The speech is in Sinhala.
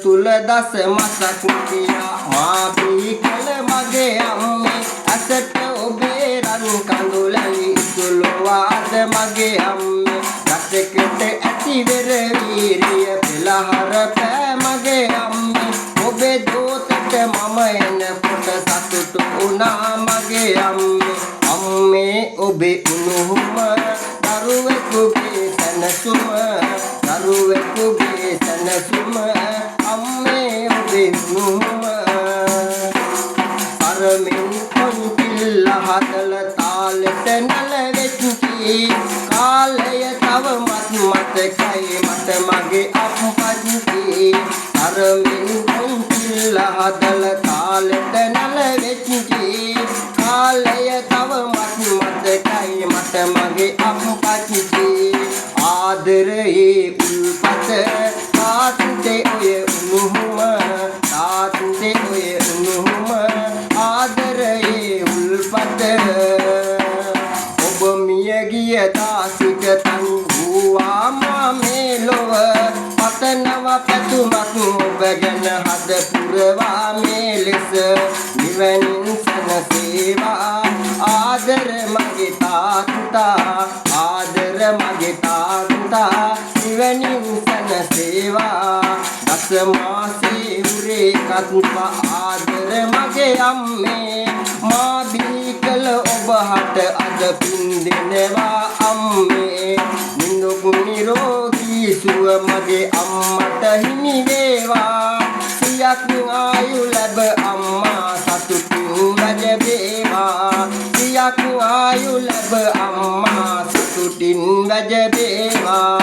තුල දස මසක් කියා මා පීකල මගේ අම්මේ අසට ඔබේ රන් කඳුලයි සුළුවාද මගේ අම්මේ රටකට ඇති වෙර වීරිය පෙළහර පෑ මගේ අම්මේ ඔබේ දෝතට මම එනකොට සතුටු වුණා මගේ අම්මේ ඔබේ උණුහුම දරුවෙකුගේ සැනසුම දරුවෙකුගේ සැනසුම අම්මේ ඔබේ උණුහුම අරමින් කොන්තිල්ල හදල තාලෙට නැලවෙච්චි කාලය තවමත් මතකයි මට මගේ අප්පච්චි අරමින් කොන්තිල්ල හදල තාලෙට නැලවෙච්චි කාලය තවමත් මතකයි මට මගේ අප්පච්චි ආදරේ උල්පත තාත්තේ ඔය උණුහුම තාත්තේ ඔය උණුහුම ආදරේ උල්පත ඔබ මිය ගිය දාසික තනි වූවා මා මේ ලොව පතනව පැතුමක් ඔබ ගැන හද පුරවා මේ ලෙස නිවනින් සැනසේවා ආදර මගේ තාත්තා ආදර මගේ තාත්තා නිවනින් සැනසේවා දස මාසේ උරේ කත්පා ආදර මගේ අම්මේ මා බිහි කළ ඔබ හට අද පින් දෙනවා අම්මේ නිදුක් නිරෝගී සුව මගේ අම්මට හිමි වේවා සියක් ආයු ලැබ අම්මා සතුටින් රජ වේවා සියක් ආයු ලැබ අම්මා සතුටින් රජ වේවා